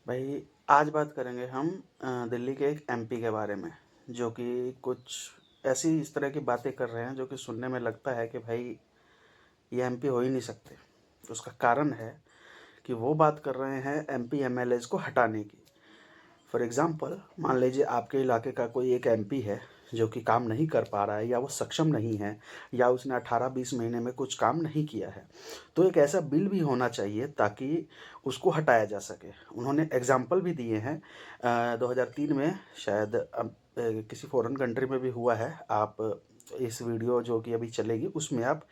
भाई आज बात करेंगे हम दिल्ली के एक एमपी के बारे में, जो कि कुछ ऐसी इस तरह की बातें कर रहे हैं जो कि सुनने में लगता है कि भाई ये एमपी हो ही नहीं सकते। उसका कारण है कि वो बात कर रहे हैं एमपी एमएलएज को हटाने की। फॉर एग्ज़ाम्पल, मान लीजिए आपके इलाके का कोई एक एमपी है जो कि काम नहीं कर पा रहा है, या वो सक्षम नहीं है, या उसने 18-20 महीने में कुछ काम नहीं किया है, तो एक ऐसा बिल भी होना चाहिए ताकि उसको हटाया जा सके। उन्होंने एग्ज़ाम्पल भी दिए हैं। 2003 में शायद किसी फ़ॉरेन कंट्री में भी हुआ है। आप इस वीडियो जो कि अभी चलेगी उसमें आप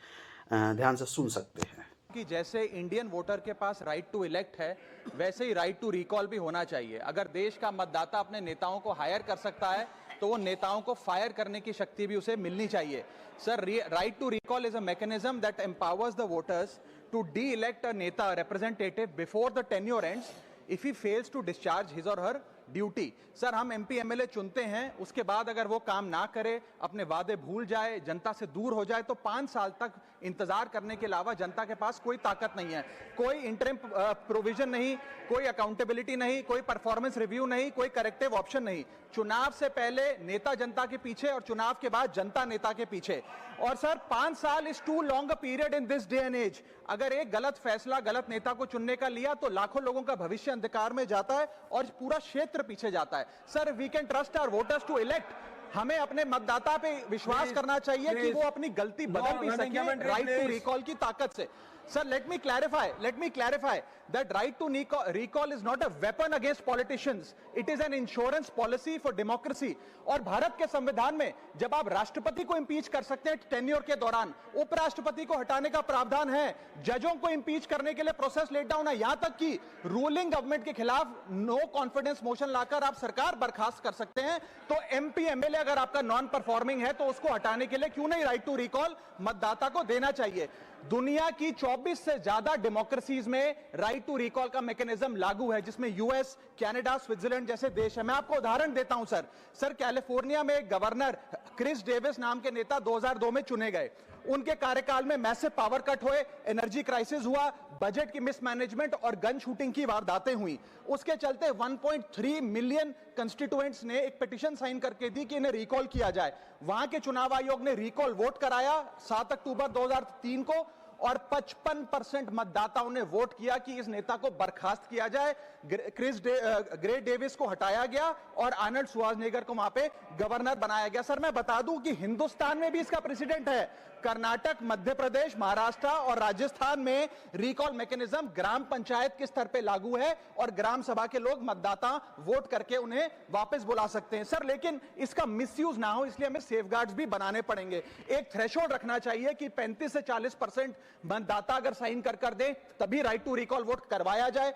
ध्यान से सुन सकते हैं। कि जैसे इंडियन वोटर के पास राइट टू इलेक्ट है, वैसे ही राइट टू रिकॉल भी होना चाहिए। अगर देश का मतदाता अपने नेताओं को हायर कर सकता है, तो वो नेताओं को फायर करने की शक्ति भी उसे मिलनी चाहिए। Sir, right to recall is a mechanism that empowers the voters to de-elect a neta representative before the tenure ends if he fails to discharge his और हर ड्यूटी। सर, हम एमपी एमएलए चुनते हैं, उसके बाद अगर वो काम ना करे, अपने वादे भूल जाए, जनता से दूर हो जाए, तो 5 साल तक इंतजार करने के अलावा जनता के पास कोई ताकत नहीं है। कोई इंटरिम प्रोविजन नहीं, कोई अकाउंटेबिलिटी नहीं, कोई परफॉर्मेंस रिव्यू नहीं, कोई करेक्टिव ऑप्शन नहीं। चुनाव से पहले नेता जनता के पीछे और चुनाव के बाद जनता नेता के पीछे। और सर, 5 साल is too long a period in this day and age. अगर एक गलत फैसला गलत नेता को चुनने का लिया तो लाखों लोगों का भविष्य अंधकार में जाता है और पूरा क्षेत्र पीछे जाता है। Sir, we can trust our voters to elect. हमें अपने मतदाता पे विश्वास करना चाहिए कि वो अपनी गलती बदल भी सके राइट टू रिकॉल की ताकत से। Sir, let me clarify that right to recall is not a weapon against politicians. It is an insurance policy for democracy. और भारत के संविधान में जब आप राष्ट्रपति को इंपीच कर सकते हैं टेन्योर के दौरान, उपराष्ट्रपति को हटाने का प्रावधान है, जजों को इंपीच करने के लिए प्रोसेस लेट डाउन है, यहां तक कि रूलिंग गवर्नमेंट के खिलाफ नो कॉन्फिडेंस मोशन लाकर आप सरकार बर्खास्त कर सकते हैं। तो एमपी एमएलए अगर आपका नॉन परफॉर्मिंग है तो उसको हटाने के लिए क्यों नहीं राइट टू रिकॉल मतदाता को देना चाहिए। दुनिया की 24 से ज्यादा डेमोक्रेसीज में राइट टू रिकॉल का मैकेनिज्म लागू है, जिसमें यूएस, कनाडा, स्विट्जरलैंड जैसे देश है। मैं आपको उदाहरण देता हूं सर, कैलिफोर्निया में गवर्नर क्रिस डेविस नाम के नेता 2002 में चुने गए। उनके कार्यकाल में मैसिव पावर कट हुए, एनर्जी क्राइसिस हुआ, बजट की मिसमैनेजमेंट और गन शूटिंग की वारदातें हुई। उसके चलते 1.3 मिलियन कंस्टिट्यूएंट्स ने एक पिटीशन साइन करके दी कि इन्हें रिकॉल किया जाए। वहां के चुनाव आयोग ने रिकॉल वोट कराया 7 अक्टूबर 2003 को, और 55% मतदाताओं ने वोट किया कि इस नेता को बर्खास्त किया जाए। ग्रे डेविस को हटाया गया और आर्नल्ड श्वार्ज़नेगर को वहां पे गवर्नर बनाया गया। सर, मैं बता दूं कि हिंदुस्तान में भी इसका प्रेसिडेंट है। कर्नाटक, मध्य प्रदेश, महाराष्ट्र और राजस्थान में रिकॉल मैकेनिज्म ग्राम पंचायत के स्तर पे लागू है और ग्राम सभा के लोग मतदाता वोट करके उन्हें वापस बुला सकते हैं। सर, लेकिन इसका मिसयूज ना हो, इसलिए हमें सेफगार्ड्स भी बनाने पड़ेंगे। एक थ्रेशोल्ड रखना चाहिए कि 35 से 40% मतदाता अगर साइन कर दे तभी राइट टू रिकॉल वोट करवाया जाए।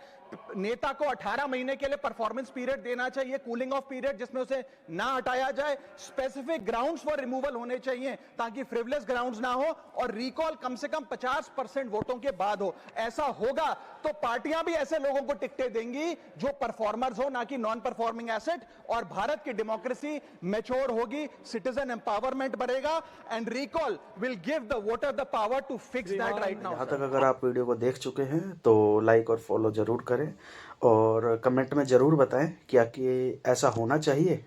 नेता को 18 महीने के लिए परफॉर्मेंस पीरियड देना चाहिए, कूलिंग ऑफ पीरियड, जिसमें उसे ना हटाया जाए। स्पेसिफिक ग्राउंड्स फॉर रिमूवल होने चाहिए ताकि फ्रिवलेस ग्राउंड्स ना हो, और रिकॉल कम से कम 50% वोटों के बाद हो। ऐसा होगा तो पार्टियां भी ऐसे लोगों को टिकटें देंगी जो परफॉर्मर्स हो, ना कि नॉन परफॉर्मिंग एसेट, और भारत की डेमोक्रेसी मैच्योर होगी, सिटीजन एम्पावरमेंट बढ़ेगा, and recall will give the voter the power to fix that right now. यहाँ तक अगर आप वीडियो को देख चुके हैं तो लाइक और फॉलो ज़रूर करें, और कमेंट में ज़रूर बताएं क्या कि ऐसा होना चाहिए